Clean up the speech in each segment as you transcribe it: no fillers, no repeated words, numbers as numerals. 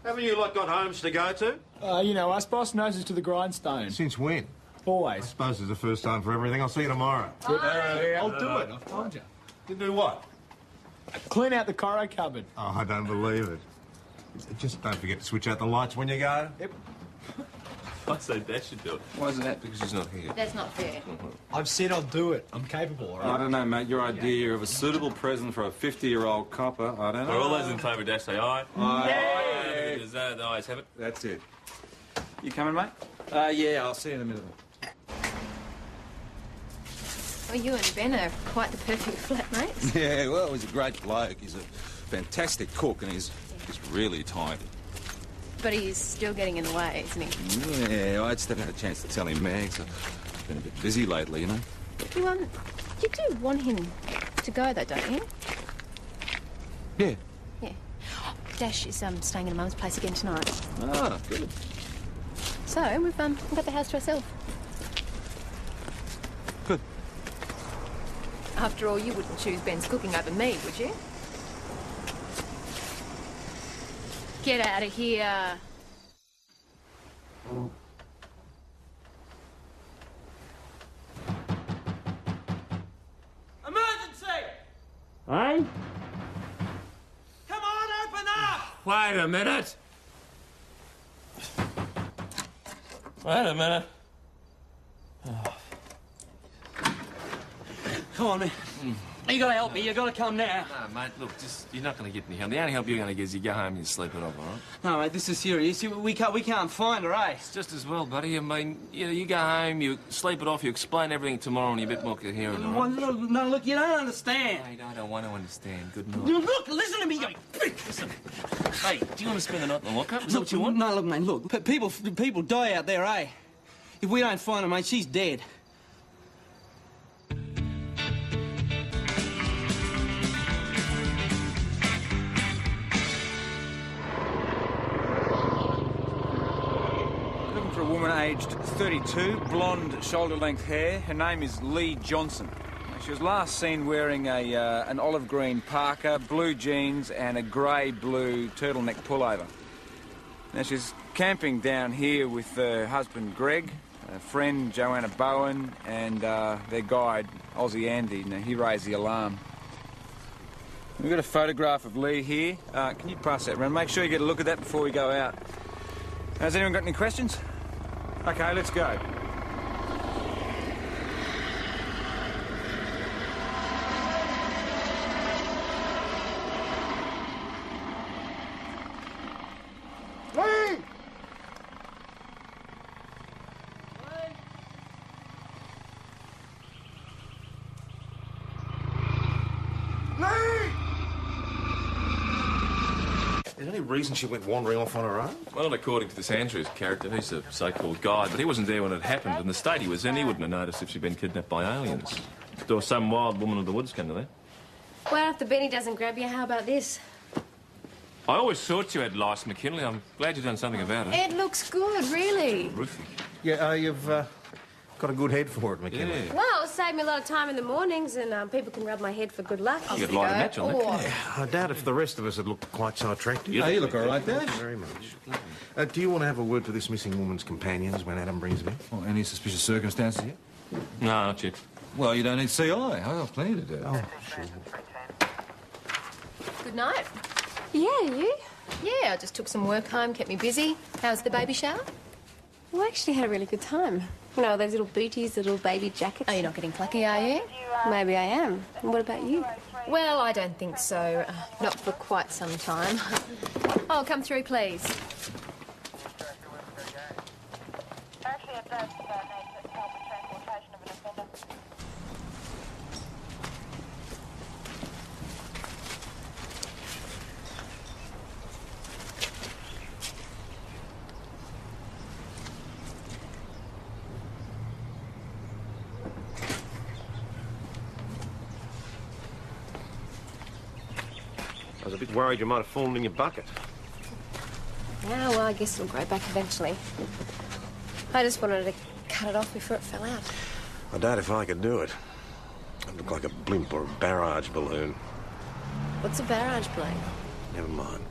Haven't you lot got homes to go to? You know, us boss noses to the grindstone. Since when? Always. I suppose it's the first time for everything. I'll see you tomorrow. I'll do it, I've told you. You do what? Clean out the corro cupboard. Oh, I don't believe it. Just don't forget to switch out the lights when you go. Yep. I say Dad should do it. Why isn't that? Because she's not here. That's not fair. I've said I'll do it. I'm capable, all right? I don't know, mate. Your idea of a suitable present for a 50-year-old copper, I don't know. Are all those in favour, Dash, say aye? Aye. Does the ayes have it? That's it. You coming, mate? Yeah, I'll see you in a minute. Well, you and Ben are quite the perfect flatmates. Yeah, well, he's a great bloke. He's a fantastic cook, and he's really tidy. But he's still getting in the way, isn't he? Yeah, I just haven't had a chance to tell him, Mags. I've been a bit busy lately, you know. You do want him to go, though, don't you? Yeah. Yeah. Dash is staying at Mum's place again tonight. Ah, good. So we've got the house to ourselves. Good. After all, you wouldn't choose Ben's cooking over me, would you? Get out of here. Emergency! Hey? Come on, open up! Wait a minute. Wait a minute. Come on, man. You gotta help me. You gotta come now. No, mate, look, you're not going to get any help. The only help you're going to get is you go home and you sleep it off, all right? No, mate, this is serious. We can't find her, eh? It's just as well, buddy. I mean, you go home, you sleep it off, you explain everything tomorrow and you're a bit more coherent, all right? Well, no, look, you don't understand. Mate, I don't want to understand. Good night. Look, listen to me, you prick. Listen. Hey, do you want to spend the night in the lockup? Is that what you want? No, look, mate, look. People die out there, eh? If we don't find her, mate, she's dead. For a woman aged 32, blonde, shoulder-length hair. Her name is Lee Johnson. She was last seen wearing an olive green parka, blue jeans and a grey-blue turtleneck pullover. Now, she's camping down here with her husband, Greg, a friend, Joanna Bowen, and their guide, Aussie Andy. Now, he raised the alarm. We've got a photograph of Lee here. Can you pass that around? Make sure you get a look at that before we go out. Has anyone got any questions? Okay, let's go. Lee! Is there any reason she went wandering off on her own? Well, not according to this Andrews character. He's a so-called guide, but he wasn't there when it happened. In the state he was in, he wouldn't have noticed if she'd been kidnapped by aliens. Or some wild woman of the woods came to that. Well, if the Benny doesn't grab you, how about this? I always thought you had lice, McKinley. I'm glad you've done something about it. It looks good, really. Terrific. Yeah, you've got a good head for it, McKinley. Yeah. Well, it'll save me a lot of time in the mornings, and people can rub my head for good luck. You could light a match on that. Or- I doubt if the rest of us had looked quite so attractive. You You look all right, Dad. Thank you very much. Do you want to have a word with this missing woman's companions when Adam brings them in? Oh, any suspicious circumstances yet? No, not yet. Well, you don't need CI. I've got plenty to do. Oh, sure. Good night. Yeah, you? Yeah, I just took some work home, kept me busy. How was the baby shower? We actually had a really good time. You know, those little booties, little baby jackets. Oh, you're not getting plucky, are you? Maybe I am. And what about you? Well, I don't think so. Not for quite some time. Oh, come through, please. I was a bit worried you might have fallen in your bucket. Yeah, well, I guess it'll grow back eventually. I just wanted to cut it off before it fell out. I doubt if I could do it. I'd look like a blimp or a barrage balloon. What's a barrage balloon? Never mind.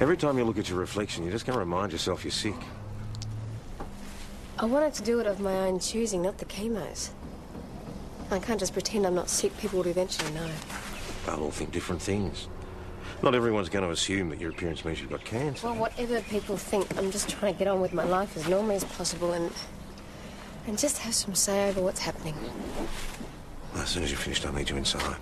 Every time you look at your reflection, you're just going to remind yourself you're sick. I wanted to do it of my own choosing, not the chemo's. I can't just pretend I'm not sick. People would eventually know. They'll all think different things. Not everyone's going to assume that your appearance means you've got cancer. Well, whatever people think, I'm just trying to get on with my life as normally as possible and just have some say over what's happening. Well, as soon as you're finished, I'll need you inside.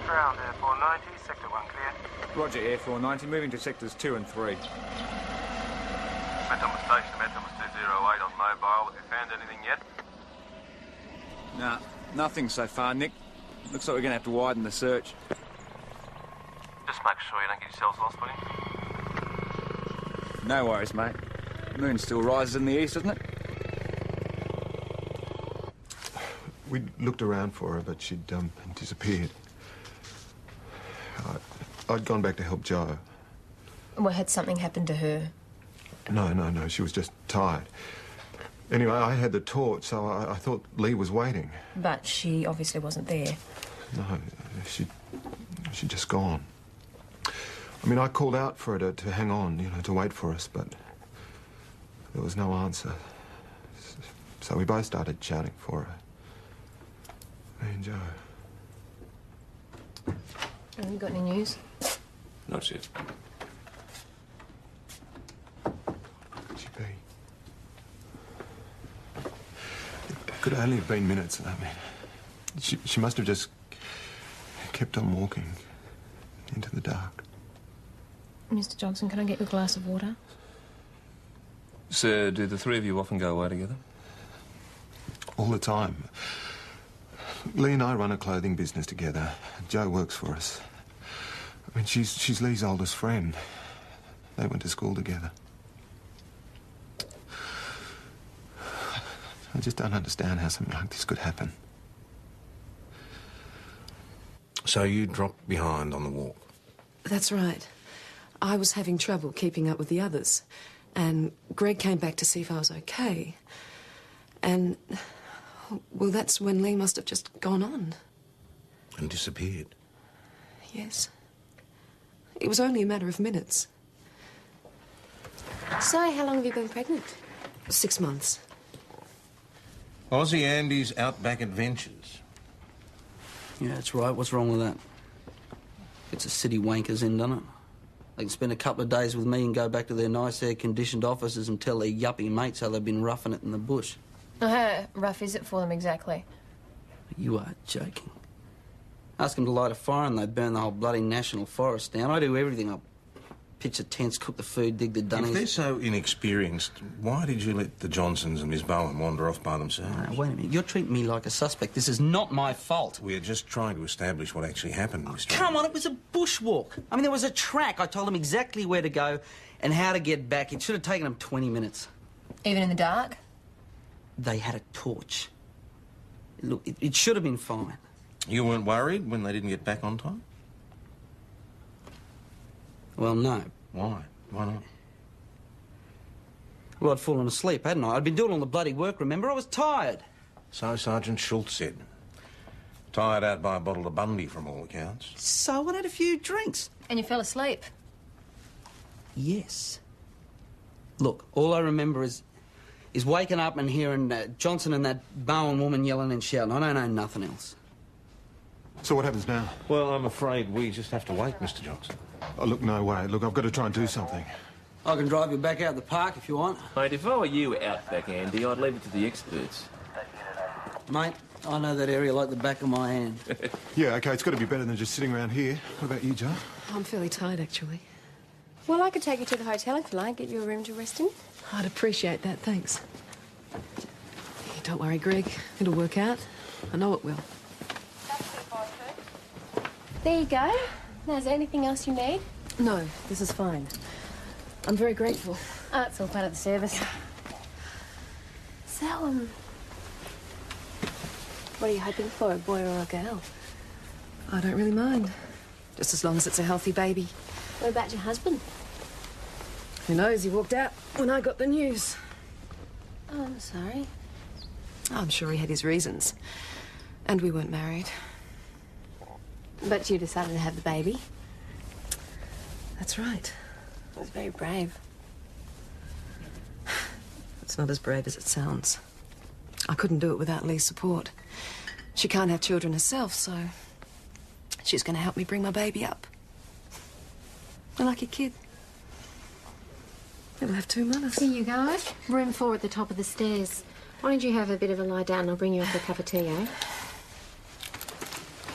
Ground Air 490, Sector 1 clear. Roger, Air 490, moving to sectors 2 and 3. Mettleman Station, Mettleman 208 on mobile. Have you found anything yet? Nah, nothing so far, Nick. Looks like we're going to have to widen the search. Just make sure you don't get yourselves lost, buddy. No worries, mate. The moon still rises in the east, doesn't it? We looked around for her, but she'd disappeared. I'd gone back to help Joe. Well, had something happened to her? No. She was just tired. Anyway, I had the torch, so I thought Lee was waiting. But she obviously wasn't there. No, she'd just gone. I mean, I called out for her to hang on, you know, to wait for us, but there was no answer. So we both started shouting for her. Me and Joe. Have you got any news? Not yet. Could she be? It could only have been minutes, I mean. She must have just kept on walking into the dark. Mr. Johnson, can I get you a glass of water? So, do the three of you often go away together? All the time. Lee and I run a clothing business together. Joe works for us. I mean, she's Lee's oldest friend. They went to school together. I just don't understand how something like this could happen. So you dropped behind on the walk? That's right. I was having trouble keeping up with the others. And Greg came back to see if I was okay. And, well, that's when Lee must have just gone on. And disappeared? Yes. It was only a matter of minutes. So, how long have you been pregnant? 6 months. Aussie Andy's Outback Adventures. Yeah, that's right. What's wrong with that? It's a city wankers in, doesn't it? They can spend a couple of days with me and go back to their nice air-conditioned offices and tell their yuppie mates how they've been roughing it in the bush. How rough is it for them exactly? You are joking. Ask them to light a fire and they burn the whole bloody national forest down. I do everything. I pitch the tents, cook the food, dig the dunnies. If they're so inexperienced, why did you let the Johnsons and Miss Bowen wander off by themselves? Wait a minute. You're treating me like a suspect. This is not my fault. We're just trying to establish what actually happened, Mr. Come on, it was a bushwalk. I mean, there was a track. I told them exactly where to go and how to get back. It should have taken them 20 minutes. Even in the dark? They had a torch. Look, it should have been fine. You weren't worried when they didn't get back on time? Well, no. Why? Why not? Well, I'd fallen asleep, hadn't I? I'd been doing all the bloody work, remember? I was tired. So Sergeant Schultz said. Tired out by a bottle of Bundy, from all accounts. So I had a few drinks. And you fell asleep? Yes. Look, all I remember is waking up and hearing Johnson and that Bowen woman yelling and shouting. I don't know nothing else. So what happens now? Well, I'm afraid we just have to wait, Mr. Johnson. Oh, look, no way. Look, I've got to try and do something. I can drive you back out the park if you want. Mate, if I were you out back, Andy, I'd leave it to the experts. Mate, I know that area like the back of my hand. Yeah, OK, it's got to be better than just sitting around here. What about you, Joe? I'm fairly tired, actually. Well, I could take you to the hotel if you like, get you a room to rest in. I'd appreciate that, thanks. Don't worry, Greg. It'll work out. I know it will. There you go. Now, is there anything else you need? No, this is fine. I'm very grateful. Oh, it's all part of the service. So, what are you hoping for, a boy or a girl? I don't really mind. Just as long as it's a healthy baby. What about your husband? Who knows? He walked out when I got the news. Oh, I'm sorry. I'm sure he had his reasons. And we weren't married. But you decided to have the baby? That's right. It was very brave. It's not as brave as it sounds. I couldn't do it without Lee's support. She can't have children herself, so she's going to help me bring my baby up. A lucky kid. It'll have 2 mothers. Here you go. Room 4 at the top of the stairs. Why don't you have a bit of a lie down and I'll bring you up a cup of tea, eh?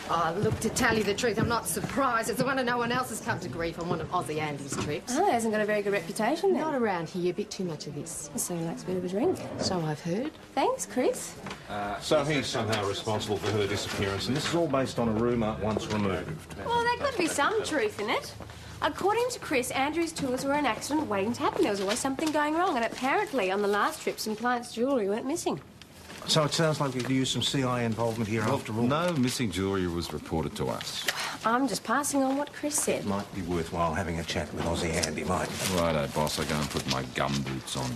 Oh, look, to tell you the truth, I'm not surprised. It's the one that no one else has come to grief on one of Aussie Andy's trips. Oh, he hasn't got a very good reputation then. Not around here, a bit too much of this. So he likes a bit of a drink. So I've heard. Thanks, Chris. So he's somehow responsible for her disappearance, and this is all based on a rumour once removed. Well, there could be some truth in it. According to Chris, Andrew's tours were an accident waiting to happen. There was always something going wrong, and apparently on the last trip some clients' jewellery went missing. So it sounds like we could use some CIA involvement here after all. No missing jewellery was reported to us. I'm just passing on what Chris said. It might be worthwhile having a chat with Aussie Andy, mate. Righto, boss. I go and put my gumboots on.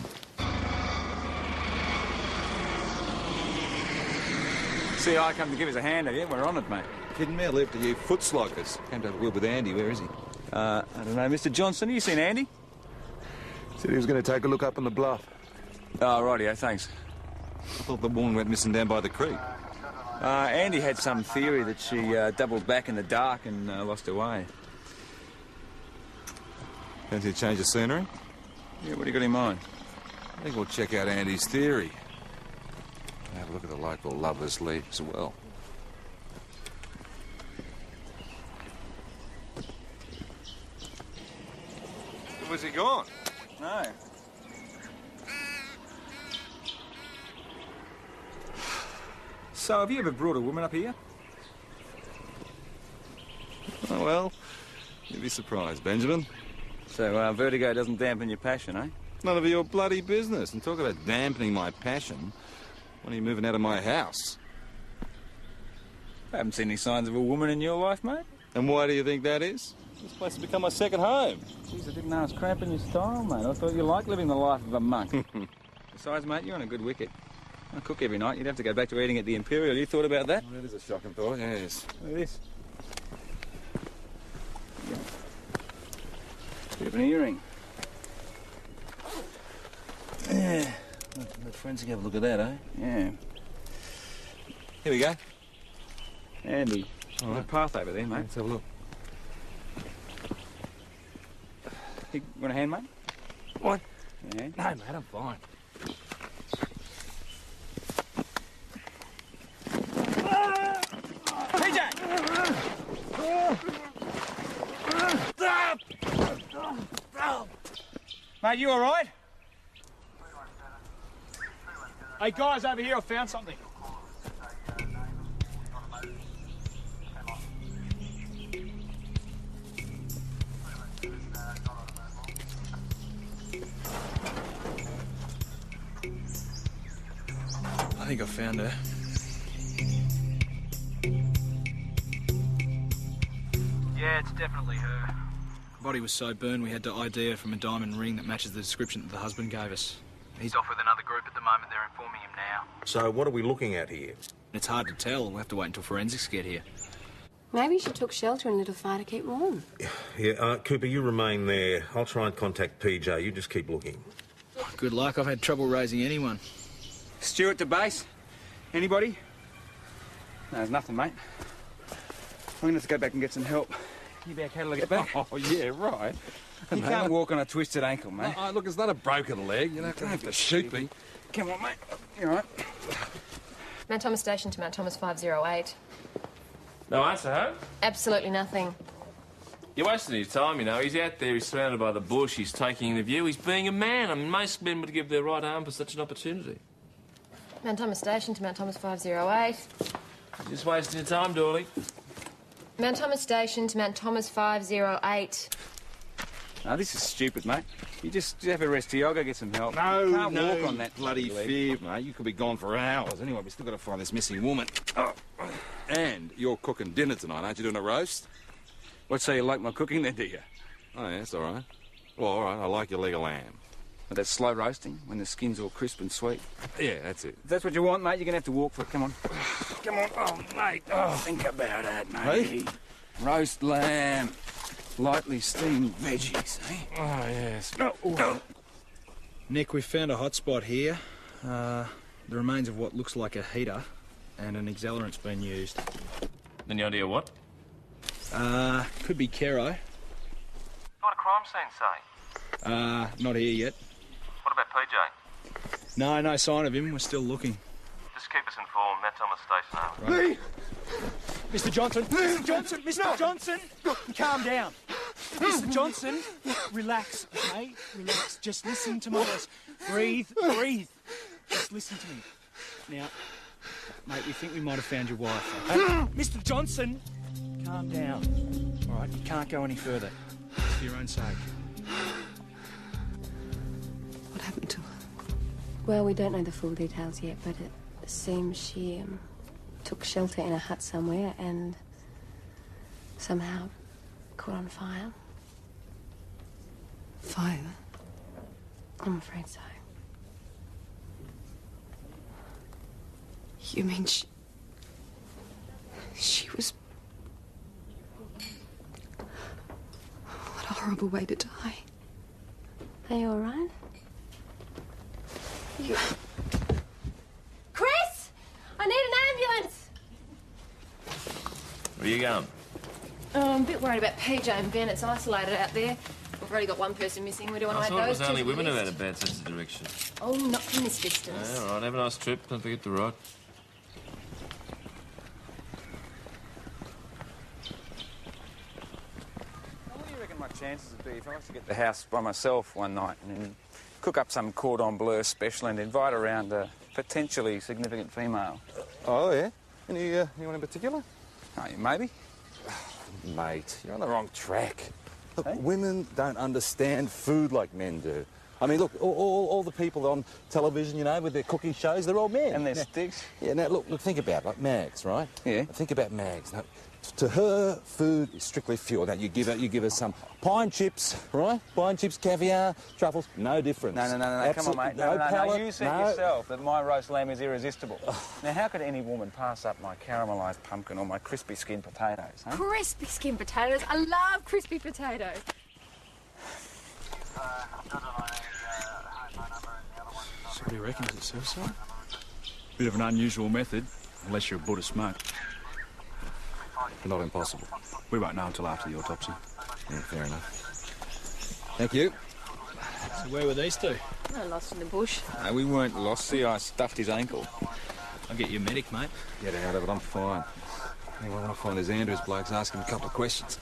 See, I come to give us a hand, have you? We're on it, mate. Kidding me? I left to you foot sloggers. Came to have a word with Andy. Where is he? I don't know, Mr. Johnson, have you seen Andy? Said he was going to take a look up on the bluff. Oh, rightio, thanks. I thought the woman went missing down by the creek. Andy had some theory that she doubled back in the dark and lost her way. Fancy a change of scenery? Yeah, what do you got in mind? I think we'll check out Andy's theory. Have a look at the local lovers' league as well. Was he gone? No. So, have you ever brought a woman up here? Oh, well, you'd be surprised, Benjamin. So, vertigo doesn't dampen your passion, eh? None of your bloody business. And talk about dampening my passion. When are you moving out of my house? I haven't seen any signs of a woman in your life, mate. And why do you think that is? This place has become my second home. Jeez, I didn't know I was cramping your style, mate. I thought you liked living the life of a monk. Besides, mate, you're on a good wicket. I cook every night. You'd have to go back to eating at the Imperial. You thought about that? Well, that is a shocking thought, yes. Look at this. Bit of an earring. Yeah. Let forensic have a look at that, eh? Yeah. Here we go. Andy. All right. The path over there, mate. Let's have a look. You want a hand, mate? What? Yeah. No, mate, I'm fine. Mate, you all right? Hey, guys, over here, I found something. I think I found her. Yeah, it's definitely her. The body was so burned we had to ID her from a diamond ring that matches the description that the husband gave us. He's off with another group at the moment. They're informing him now. So what are we looking at here? It's hard to tell. We'll have to wait until forensics get here. Maybe she took shelter in a little fire to keep warm. Yeah, Cooper, you remain there. I'll try and contact PJ. You just keep looking. Good luck. I've had trouble raising anyone. Stuart to base. Anybody? No, there's nothing, mate. I'm going to have to go back and get some help. You be okay to get back? Oh, yeah, right. You can't walk on a twisted ankle, mate. Oh, look, it's not a broken leg. You don't have to shoot me. Come on, mate. You all right? Mount Thomas Station to Mount Thomas 508. No answer, huh? Absolutely nothing. You're wasting his time, you know. He's out there, he's surrounded by the bush, he's taking the view, he's being a man. I mean, most men would give their right arm for such an opportunity. Mount Thomas Station to Mount Thomas 508. You're just wasting your time, Dorley. Mount Thomas Station to Mount Thomas 508. No, this is stupid, mate. You just have a rest here. I'll go get some help. No, you can't no, walk on that bloody leg. fib, mate. You could be gone for hours. Anyway, we still got to find this missing woman. Oh. And you're cooking dinner tonight, aren't you? Doing a roast? What, so you like my cooking then, do you? Oh, yeah, that's all right. Well, all right, I like your leg of lamb. But that's slow roasting, when the skin's all crisp and sweet. Yeah, that's it. If that's what you want, mate, you're going to have to walk for it. Come on. Come on. Oh, mate. Oh, think about that, mate. Hey? Roast lamb. lightly steamed veggies, eh? Oh, yes. Nick, we've found a hot spot here. The remains of what looks like a heater, and an accelerant's been used. Any idea what? Could be Kero. What a crime scene say? Not here yet. What about PJ? No sign of him. We're still looking. Just keep us informed. Matt's on the station, over. Lee! Mr. Johnson! Mr. Johnson! Mr. Johnson! Calm down. Mr. Johnson, relax, okay? Relax. Just listen to my voice. Breathe. Just listen to me. Now, mate, we think we might have found your wife, okay? Mr. Johnson! Calm down. All right, you can't go any further. It's for your own sake. What happened to her? Well, we don't know the full details yet, but it seems she took shelter in a hut somewhere and somehow caught on fire. Fire? I'm afraid so. You mean she was... What a horrible way to die. Are you all right? Chris! I need an ambulance! Where you going? Oh, I'm a bit worried about PJ and Ben. It's isolated out there. We've already got one person missing. We don't want I to thought add it was those two only to the women who list. had a bad sense of direction. Oh, not from this distance. Yeah, all right, have a nice trip. Don't forget to ride. What do you reckon my chances would be if I was to get the house by myself one night and then cook up some cordon bleu special and invite around a potentially significant female? Oh, yeah? Anyone in particular? Oh, maybe. Mate, you're on the wrong track. Look, women don't understand food like men do. I mean, look, all the people on television, you know, with their cooking shows, they're all men. And their sticks. Yeah, now, look, think about it, like Mags, right? Yeah. Think about Mags. Now, to her, food is strictly fuel. Now, you give her some pine chips, right? Pine chips, caviar, truffles, no difference. No, come on, mate. No, palate, you said yourself that my roast lamb is irresistible. Now, how could any woman pass up my caramelised pumpkin or my crispy skinned potatoes, huh? Crispy skin potatoes. I love crispy potatoes. So what do you reckon? Is it suicide? Bit of an unusual method, unless you're a Buddhist monk. Not impossible. We won't know until after the autopsy. Yeah, fair enough. Thank you. So where were these two? No, lost in the bush. No, we weren't lost. See, I stuffed his ankle. I'll get you a medic, mate. Get out of it, I'm fine. Anyway, I want to find these Andrews blokes, ask him a couple of questions.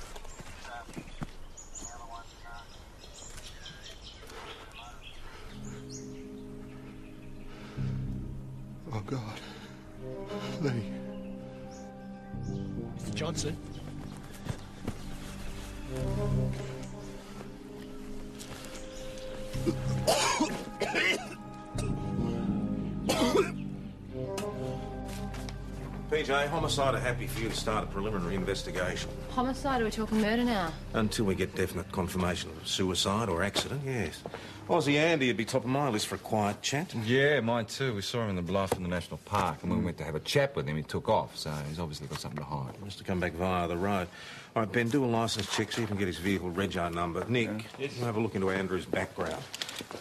Oh, God. Lee. Mr. Johnson? PJ, homicide are happy for you to start a preliminary investigation. Homicide, or we're talking murder now? Until we get definite confirmation of suicide or accident, yes. Aussie Andy would be top of my list for a quiet chat. Yeah, mine too. We saw him in the bluff in the national park, and when we went to have a chat with him, he took off, so he's obviously got something to hide. He must have come back via the road. All right, Ben, do a licence check, see if you can get his vehicle rego number. Nick, you have a look into Andrew's background.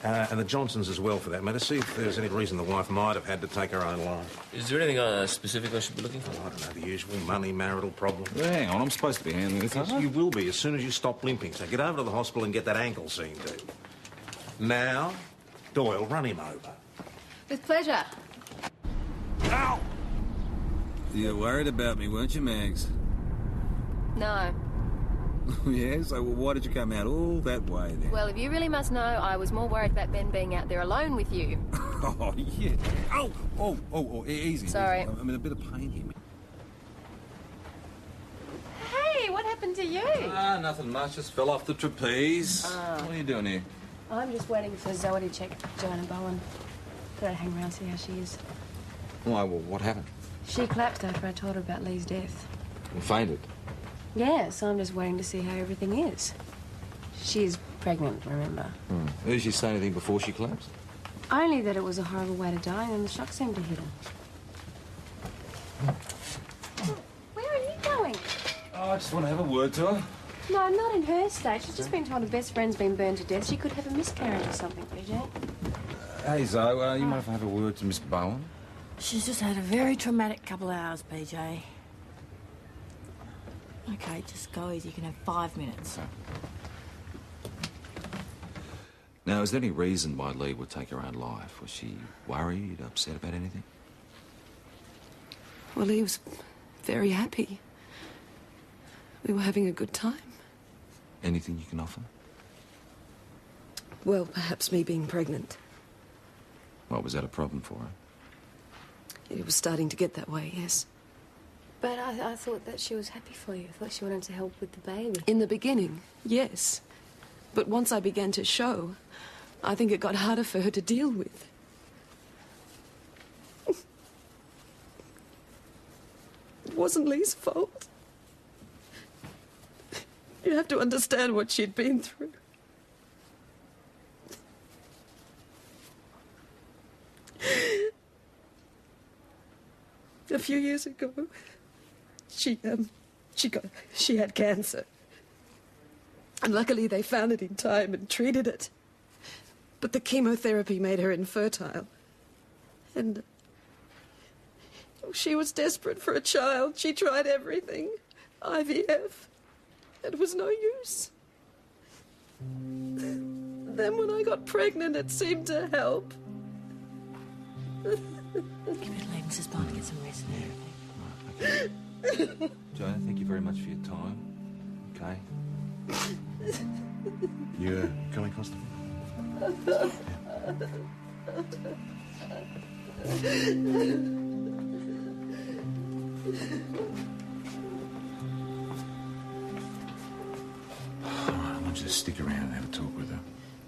And the Johnsons as well, for that matter. See if there's any reason the wife might have had to take her own life. Is there anything specific I should be looking for? I don't know, the usual money, marital problem. Yeah, hang on, I'm supposed to be handling this, Yes, you will be as soon as you stop limping. So get over to the hospital and get that ankle seen to. Now, Doyle, run him over. With pleasure. Ow! You were worried about me, weren't you, Mags? No. Yeah, so why did you come out all that way then? Well, if you really must know, I was more worried about Ben being out there alone with you. Oh, yeah. Oh, easy. Sorry. Easy. I'm in a bit of pain here. Hey, what happened to you? Ah, nothing much. Just fell off the trapeze. What are you doing here? I'm just waiting for Zoe to check Joanna Bowen. Thought I'd hang around, see how she is. Why, well, what happened? She collapsed after I told her about Lee's death. And fainted. Yeah, so I'm just waiting to see how everything is. She's pregnant, remember? Did she say anything before she collapsed? Only that it was a horrible way to die and the shock seemed to hit her. Where are you going? Oh, I just want to have a word to her. No, not in her state. She's just been told her best friend's been burned to death. She could have a miscarriage or something, PJ. Hey, Zoe, you might have a word to Miss Bowen. She's just had a very traumatic couple of hours, PJ. Okay, just go easy. You can have 5 minutes. Now, is there any reason why Lee would take her own life? Was she worried, upset about anything? Well, he was very happy. We were having a good time. Anything you can offer? Well, perhaps me being pregnant. What, was that a problem for her? It was starting to get that way, yes. But I thought that she was happy for you. I thought she wanted to help with the baby. In the beginning, yes. But once I began to show, I think it got harder for her to deal with. It wasn't Lee's fault. You have to understand what she'd been through. A few years ago, she had cancer. And luckily they found it in time and treated it. But the chemotherapy made her infertile. And she was desperate for a child. She tried everything. IVF. It was no use. Then when I got pregnant, it seemed to help. Give it late, Mrs. Bond, get some rest and everything. Joanna, thank you very much for your time. Okay? You coming, Constable? I want you to stick around and have a talk with her.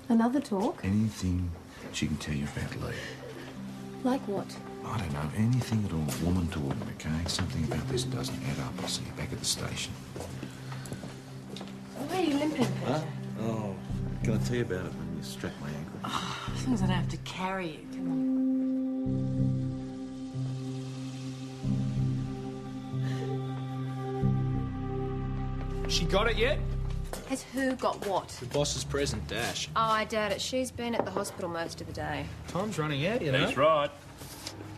Another talk? Anything she can tell you about Lee. Like what? I don't know, anything at all, woman to woman, okay? Something about this doesn't add up. I'll see you back at the station. Why are you limping, Peter? Huh? Oh, can I tell you about it when you strap my ankle? Oh, as long as I don't have to carry you, come on. She got it yet? Has who got what? The boss is present, Dash. Oh, I doubt it. She's been at the hospital most of the day. Time's running out, you know. That's right.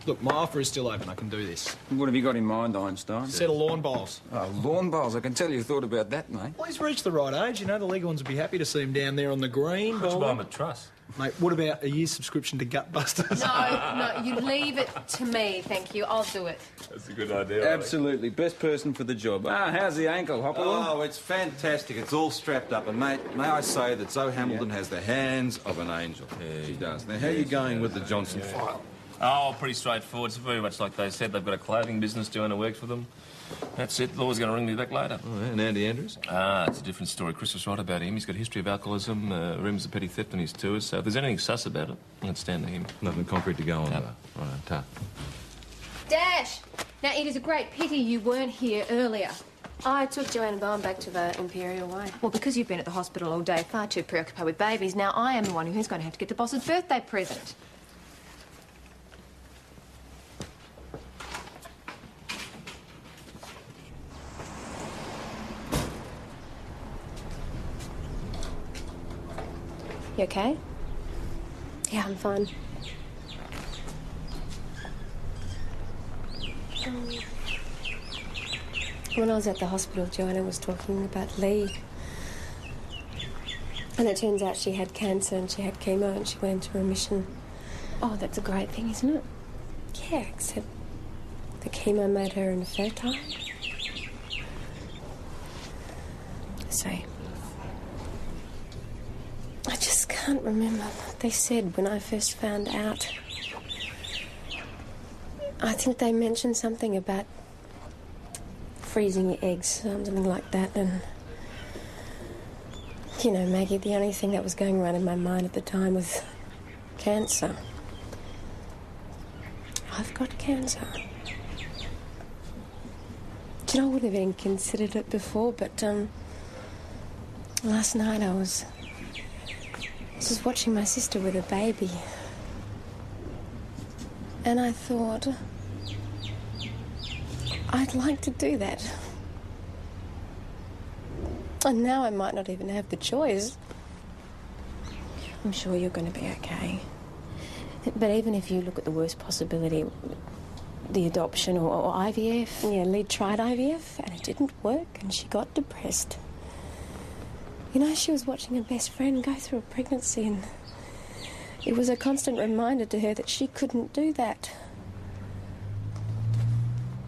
Look, my offer is still open. I can do this. What have you got in mind, Einstein? Set of lawn bowls. Oh, lawn bowls. I can tell you thought about that, mate. Well, he's reached the right age. You know, the legal ones would be happy to see him down there on the green. Which bowling. one at Trust? Mate, what about a year's subscription to Gutbusters? No, you leave it to me, thank you. I'll do it. That's a good idea. Absolutely. Best person for the job. Ah, how's the ankle, Hopper? Oh, it's fantastic. It's all strapped up. And, mate, may I say that Zoe Hamilton has the hands of an angel. Yeah, she does. Now, how are you going with the Johnson file? Oh, pretty straightforward. It's very much like they said. They've got a clothing business doing the work for them. That's it. Laura's going to ring me back later. Oh, yeah, and Andy Andrews? Ah, it's a different story. Chris was right about him. He's got a history of alcoholism, rims of petty theft on his tours. So if there's anything sus about it, let's stand to him. Nothing concrete to go on, No. though. Right, tough. Dash! Now, it is a great pity you weren't here earlier. I took Joanna Bowen back to the Imperial Way. Well, because you've been at the hospital all day, far too preoccupied with babies, now I am the one who's going to have to get the boss's birthday present. You okay? Yeah, I'm fine. When I was at the hospital, Joanna was talking about Lee. And it turns out she had cancer and she had chemo and she went into remission. Oh, that's a great thing, isn't it? Yeah, except the chemo made her infertile. So, I just can't remember what they said when I first found out. I think they mentioned something about freezing your eggs, something like that, and... You know, Maggie, the only thing that was going around in my mind at the time was cancer. I've got cancer. Do you know, I wouldn't have even considered it before, but, last night I was just watching my sister with a baby. And I thought, I'd like to do that. And now I might not even have the choice. I'm sure you're going to be okay. But even if you look at the worst possibility, the adoption or IVF... Yeah, Lee tried IVF and it didn't work and she got depressed. You know, she was watching her best friend go through a pregnancy and it was a constant reminder to her that she couldn't do that.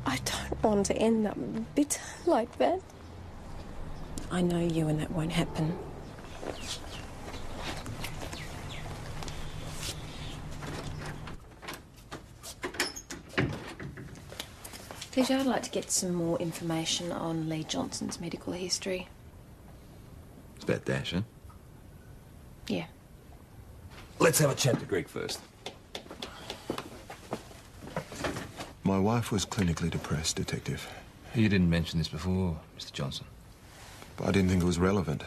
I don't want to end up bitter like that. I know you and that won't happen. Peter, I'd like to get some more information on Lee Johnson's medical history. It's about Dash, huh? Yeah. Let's have a chat to Greg first. My wife was clinically depressed, Detective. You didn't mention this before, Mr. Johnson. But I didn't think it was relevant.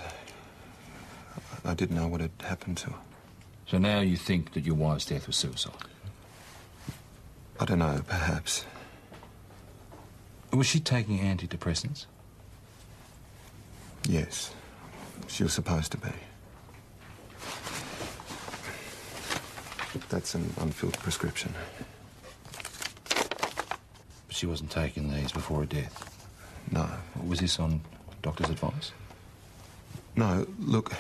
I didn't know what had happened to her. So now you think that your wife's death was suicide? I don't know, perhaps. Was she taking antidepressants? Yes. She was supposed to be. That's an unfilled prescription. But she wasn't taking these before her death? No. Was this on doctor's advice? No, look,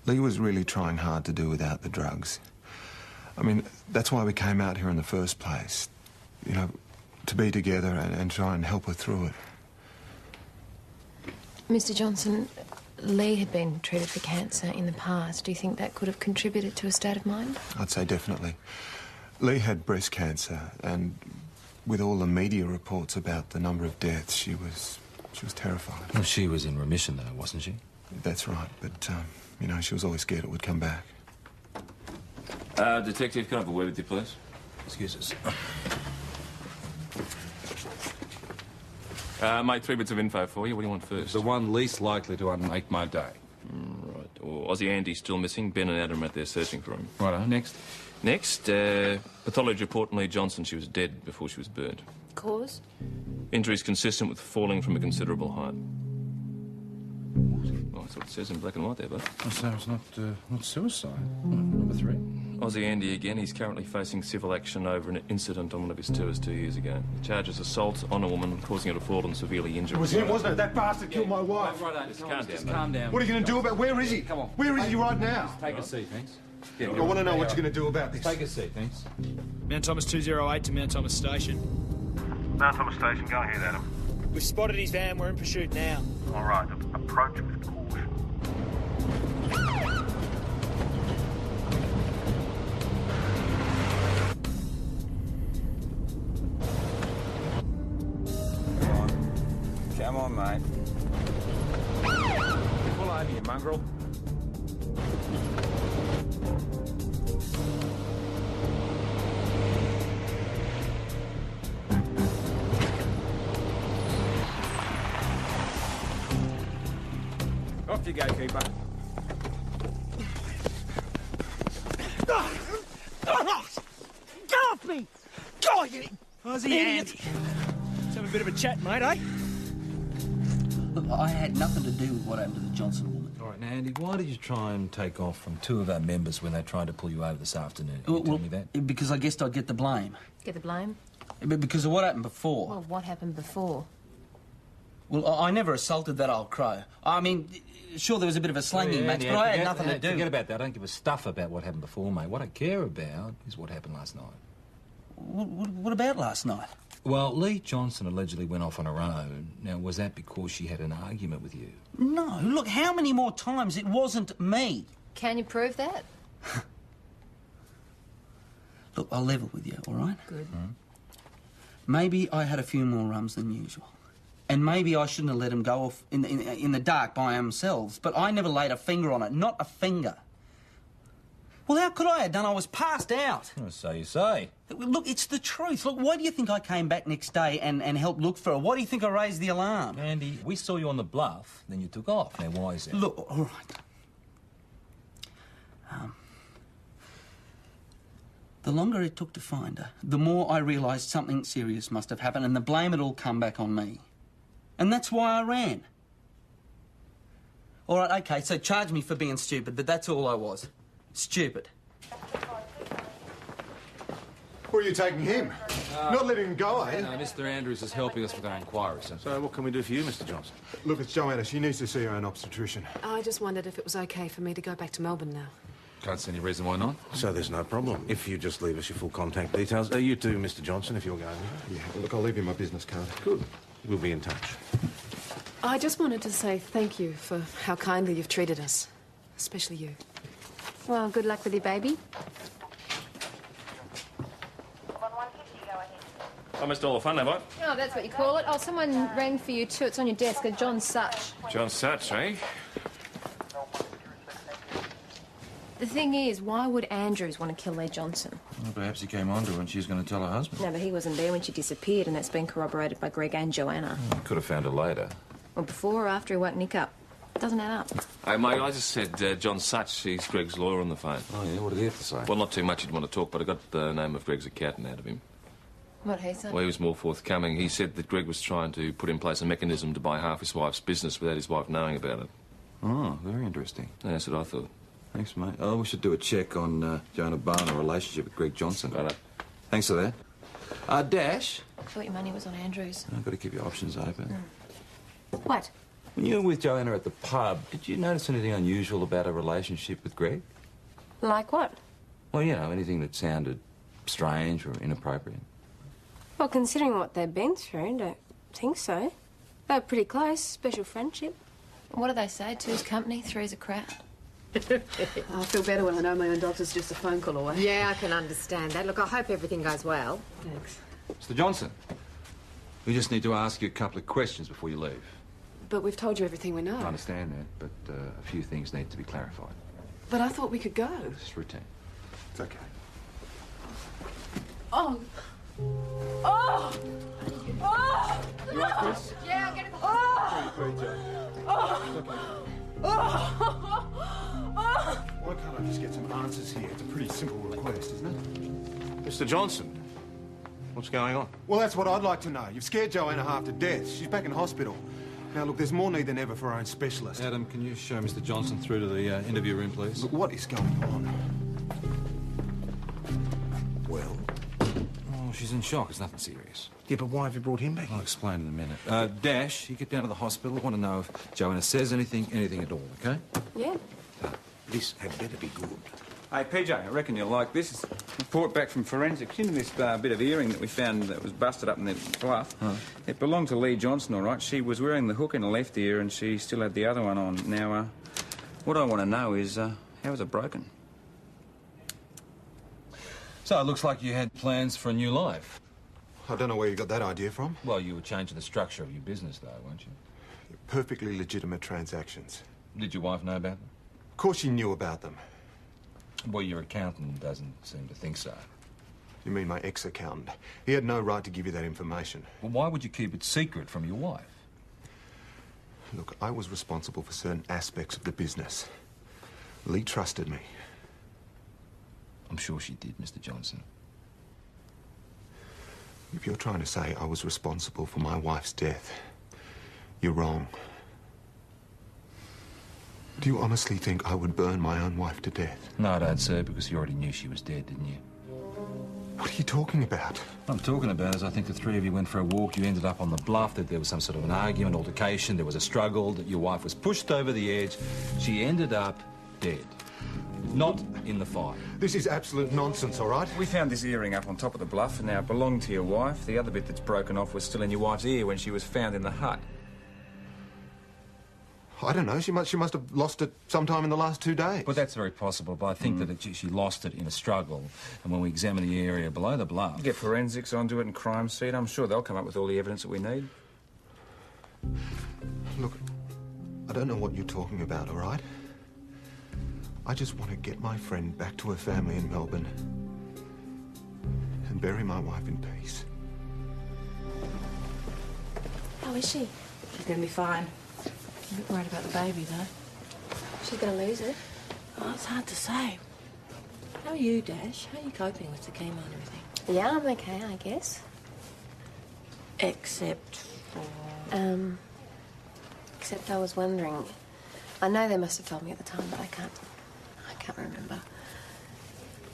Lee was really trying hard to do without the drugs. I mean, that's why we came out here in the first place. You know, to be together and try and help her through it. Mr. Johnson, Lee had been treated for cancer in the past. Do you think that could have contributed to her state of mind? I'd say definitely. Lee had breast cancer, and with all the media reports about the number of deaths, she was terrified. Well, she was in remission, though, wasn't she? That's right, but, you know, she was always scared it would come back. Detective, can I have a word with you, please? Excuse us. Mate, 3 bits of info for you. What do you want first? The one least likely to unmake my day. Right. Well, Aussie Andy's still missing. Ben and Adam are out there searching for him. Righto, next. Next, pathology report on Lee Johnson. She was dead before she was burnt. Cause? Injuries consistent with falling from a considerable height. Well, that's what it says in black and white there, bud. So it's not suicide. Number 3. Aussie Andy again. He's currently facing civil action over an incident on one of his tours 2 years ago. He charges assault on a woman, causing her to fall and severely injure her. It was him, wasn't it? That bastard killed my wife. Just calm down, Just mate. calm down. What are you going to do about... Where is he? Come on. Where is he right now? Just take a seat, thanks. I want to know what you're going to do about this. Take a seat, thanks. Mount Thomas 208 to Mount Thomas Station. Mount Thomas Station, go ahead, Adam. We've spotted his van. We're in pursuit now. All right, approach with caution. Come on, mate. Pull over, you mongrel. Off you go, keeper. Get off me! Go, you Aussie Andy. Let's have a bit of a chat, mate, eh? Look, I had nothing to do with what happened to the Johnson woman. All right, now, Andy, why did you try and take off from 2 of our members when they tried to pull you over this afternoon? Can you tell me that? Because I guessed I'd get the blame. Get the blame? But because of what happened before. Well, what happened before? Well, I never assaulted that old crow. I mean, sure, there was a bit of a slanging match, but I had nothing to do. Forget about that. I don't give a stuff about what happened before, mate. What I care about is what happened last night. What about last night? Well, Lee Johnson allegedly went off on her own. Now, was that because she had an argument with you? No, look, how many more times it wasn't me? Can you prove that? Look, I'll level with you, all right? Good. Maybe I had a few more rums than usual. And maybe I shouldn't have let them go off in the dark by themselves. But I never laid a finger on it, not a finger. Well, how could I have done? I was passed out. Oh, so you say. Look, it's the truth. Look, why do you think I came back next day and helped look for her? Why do you think I raised the alarm? Andy, we saw you on the bluff, then you took off. Now, why is that? Look, all right. The longer it took to find her, the more I realised something serious must have happened, and the blame had all come back on me. And that's why I ran. All right, OK, so charge me for being stupid, but that's all I was. Stupid. Where are you taking him? Not letting him go, eh? No, Mr. Andrews is helping us with our inquiry, sir. So what can we do for you, Mr. Johnson? Look, it's Joanna. She needs to see her own obstetrician. I just wondered if it was OK for me to go back to Melbourne now. Can't see any reason why not. So there's no problem. If you just leave us your full contact details. You too, Mr. Johnson, if you're going. Yeah, well, look, I'll leave you my business card. Good. We'll be in touch. I just wanted to say thank you for how kindly you've treated us. Especially you. Well, good luck with your baby. I missed all the fun, have I? Oh, that's what you call it. Oh, someone rang for you too. It's on your desk. John Such. John Such, eh? The thing is, why would Andrews want to kill Lee Johnson? Well, perhaps he came on to her and she was going to tell her husband. No, but he wasn't there when she disappeared, and that's been corroborated by Greg and Joanna. Could have found her later. Well, before or after he woke Nick up. Doesn't add up. Hey, mate, I just said John Such. He's Greg's lawyer on the phone. Oh, yeah? What did he have to say? Well, not too much he'd want to talk, but I got the name of Greg's accountant out of him. What he said? Well, he was more forthcoming. He said that Greg was trying to put in place a mechanism to buy half his wife's business without his wife knowing about it. Oh, very interesting. Yeah, that's what I thought. Thanks, mate. Oh, we should do a check on Joanna Barnes' relationship with Greg Johnson. Right. Thanks for that. Dash. I thought your money was on Andrews. I've got to keep your options open. What? When you were with Joanna at the pub, did you notice anything unusual about her relationship with Greg? Like what? Well, you know, anything that sounded strange or inappropriate. Well, considering what they've been through, don't think so. They were pretty close, special friendship. What do they say? Two's company, three's a crowd. I feel better when I know my own doctor's just a phone call away. Yeah, I can understand that. Look, I hope everything goes well. Thanks. Mr. Johnson, we just need to ask you a couple of questions before you leave. But we've told you everything we know. I understand that, but a few things need to be clarified. But I thought we could go. It's routine. It's okay. Oh! Oh! Oh! You like this? Yeah, I'll get it. Oh! Pretty, Joe. Oh! Oh! Oh! Why can't I just get some answers here? It's a pretty simple request, isn't it? Mr. Johnson, what's going on? Well, that's what I'd like to know. You've scared Joanna half to death. She's back in hospital. Now, look, there's more need than ever for our own specialist. Adam, can you show Mr. Johnson through to the interview room, please? Look, what is going on? Well? Oh, she's in shock. It's nothing serious. Yeah, but why have you brought him back? I'll explain in a minute. Dash, you get down to the hospital. I want to know if Joanna says anything at all, OK? Yeah. This had better be good. Hey, PJ, I reckon you'll like this. It's a report back from forensics into this bit of earring that we found that was busted up in the bluff. Huh. It belonged to Lee Johnson, all right. She was wearing the hook in her left ear and she still had the other one on. Now, what I want to know is, how was it broken? So it looks like you had plans for a new life. I don't know where you got that idea from. Well, you were changing the structure of your business, though, weren't you? Perfectly legitimate transactions. Did your wife know about them? Of course she knew about them. Well, your accountant doesn't seem to think so. You mean my ex-accountant? He had no right to give you that information. Well, why would you keep it secret from your wife? Look, I was responsible for certain aspects of the business. Lee trusted me. I'm sure she did, Mr. Johnson. If you're trying to say I was responsible for my wife's death, you're wrong. Do you honestly think I would burn my own wife to death? No, I don't, sir, because you already knew she was dead, didn't you? What are you talking about? What I'm talking about is I think the three of you went for a walk, you ended up on the bluff, that there was some sort of an argument, altercation, there was a struggle, that your wife was pushed over the edge. She ended up dead. Not in the fire. This is absolute nonsense, all right? We found this earring up on top of the bluff and now it belonged to your wife. The other bit that's broken off was still in your wife's ear when she was found in the hut. I don't know. She must have lost it sometime in the last 2 days. Well, that's very possible, but I think that she lost it in a struggle. And when we examine the area below the bluff... Get forensics onto it and crime scene. I'm sure they'll come up with all the evidence that we need. Look, I don't know what you're talking about, all right? I just want to get my friend back to her family in Melbourne and bury my wife in peace. How is she? She's going to be fine. I'm a bit worried about the baby, though. She's going to lose it. Oh, it's hard to say. How are you, Dash? How are you coping with the chemo and everything? Yeah, I'm okay, I guess. Except for... Except I was wondering, I know they must have told me at the time, but I can't remember.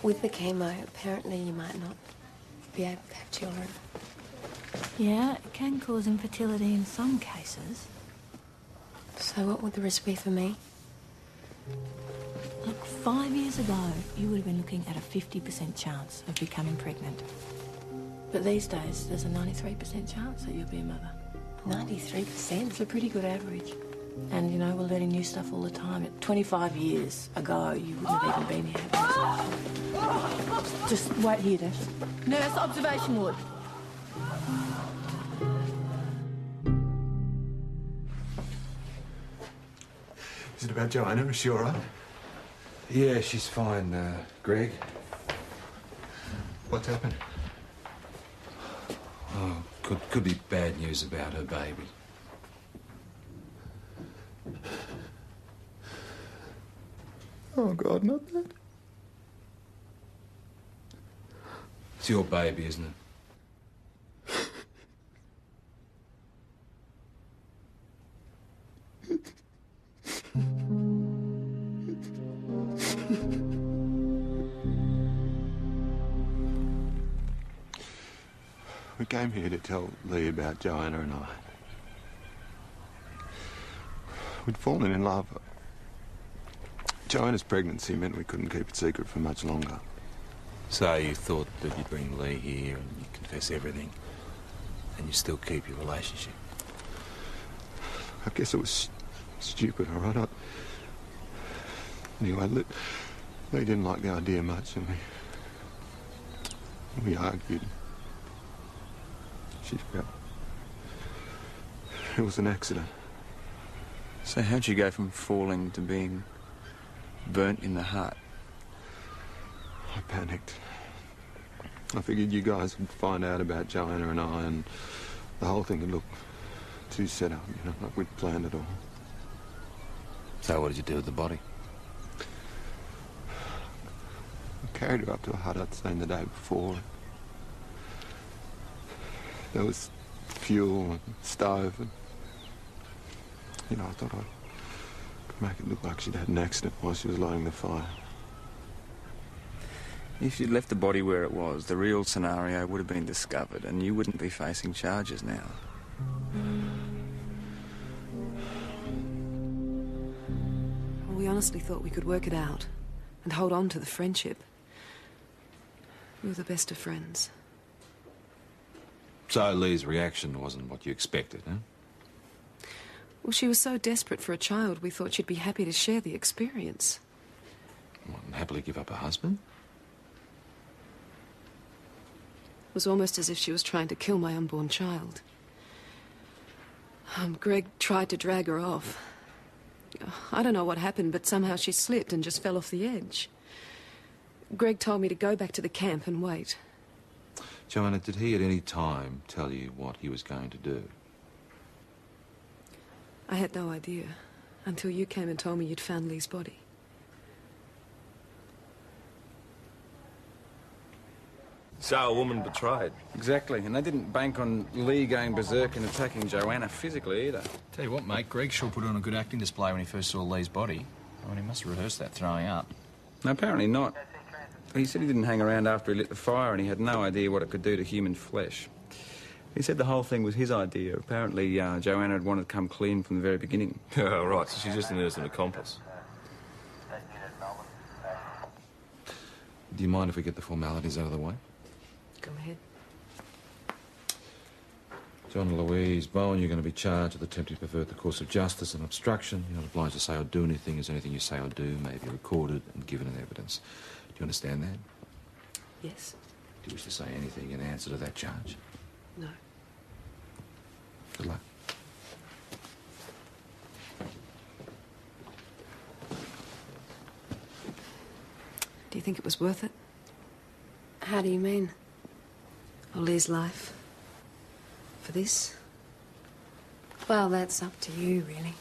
With the chemo, apparently you might not be able to have children. Yeah, it can cause infertility in some cases. So what would the risk be for me? Look, 5 years ago, you would have been looking at a 50% chance of becoming pregnant. But these days, there's a 93% chance that you'll be a mother. 93%? It's a pretty good average. And, you know, we're learning new stuff all the time. 25 years ago, you wouldn't have even been here. Just wait here, Dash. Nurse, observation ward. Is it about Joanna? Is she all right? Yeah, she's fine, Greg. What's happened? Oh, could be bad news about her baby. Oh, God, not that. It's your baby, isn't it? We came here to tell Lee about Joanna and I. We'd fallen in love. Joanna's pregnancy meant we couldn't keep it secret for much longer. So you thought that you'd bring Lee here and you'd confess everything, and you still keep your relationship? I guess it was stupid, all right? Anyway, Lee didn't like the idea much, and we argued. She fell. It was an accident. So how'd you go from falling to being burnt in the heart? I panicked. I figured you guys would find out about Joanna and I, and the whole thing would look too set up, you know, like we'd planned it all. So what did you do with the body? I carried her up to a hut I'd seen the day before. There was fuel and stove, and, you know, I thought I could make it look like she'd had an accident while she was lighting the fire. If you'd left the body where it was, the real scenario would have been discovered and you wouldn't be facing charges now. We honestly thought we could work it out and hold on to the friendship. We were the best of friends. So Lee's reaction wasn't what you expected, huh? Well, she was so desperate for a child, we thought she'd be happy to share the experience. What, and happily give up her husband? It was almost as if she was trying to kill my unborn child. Greg tried to drag her off. I don't know what happened, but somehow she slipped and just fell off the edge. Greg told me to go back to the camp and wait. Joanna, did he at any time tell you what he was going to do? I had no idea until you came and told me you'd found Lee's body. So a woman betrayed. Exactly, and they didn't bank on Lee going berserk and attacking Joanna physically either. Tell you what, mate, Greg sure put on a good acting display when he first saw Lee's body. I mean, he must have rehearsed that throwing up. No, apparently not. He said he didn't hang around after he lit the fire and he had no idea what it could do to human flesh. He said the whole thing was his idea. Apparently, Joanna had wanted to come clean from the very beginning. Oh, right, so she's just an innocent accomplice. Do you mind if we get the formalities out of the way? Go ahead. John Louise Bowen, you're going to be charged with attempting to pervert the course of justice and obstruction. You're not obliged to say or do anything, as anything you say or do may be recorded and given in evidence. Do you understand that? Yes. Do you wish to say anything in answer to that charge? No. Good luck. Do you think it was worth it? How do you mean? Or Lee's life? For this? Well, that's up to you, really.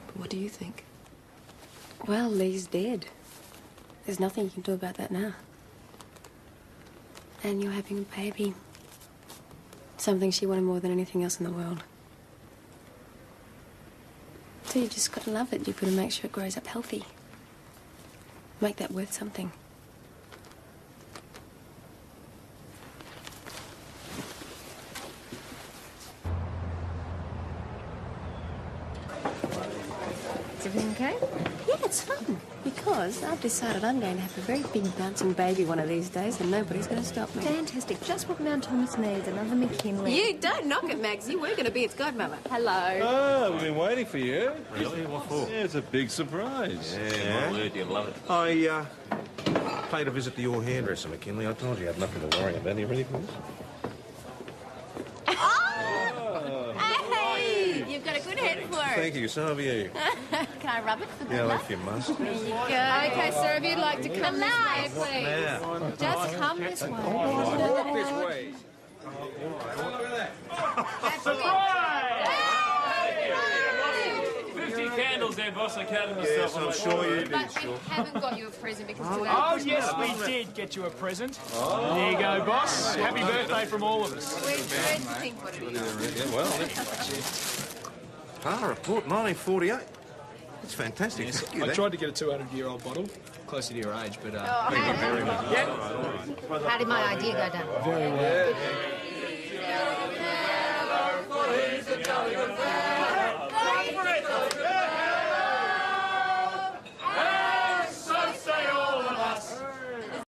But what do you think? Well, Lee's dead. There's nothing you can do about that now. And you're having a baby. Something she wanted more than anything else in the world. So you just got to love it. You've got to make sure it grows up healthy. Make that worth something. Is everything okay? Yeah, it's fun. Because I've decided I'm going to have a very big bouncing baby one of these days and nobody's going to stop me. Fantastic. Just what Mount Thomas needs, another McKinley. You don't knock it, Magsy. We're going to be its godmother. Hello. Oh, we've been waiting for you. Really? What for? Yeah, it's a big surprise. Yeah. My word, you'll love it. I paid a visit to your hairdresser, McKinley. I told you you had nothing to worry about. Are you ready for this? Hey! You've got a good head for it. Thank you. So have you. Can I rub it for good Yeah, luck? if you must. There you go. Okay, sir, if you'd like to come this way, please. Now. Just come this way. Walk this way. Candles there, boss. I counted Yes, myself. I'm sure you did, But we sure. haven't got you a present because today... Oh, yes, we did get you a present. There you go, boss. Happy birthday from all of us. Where's the think what it is? Yeah, well. Ah, report 1948. That's fantastic. Yes, Thank you, I that. tried to get a 200-year-old bottle, closer to your age, but... How did my idea go down? Very well.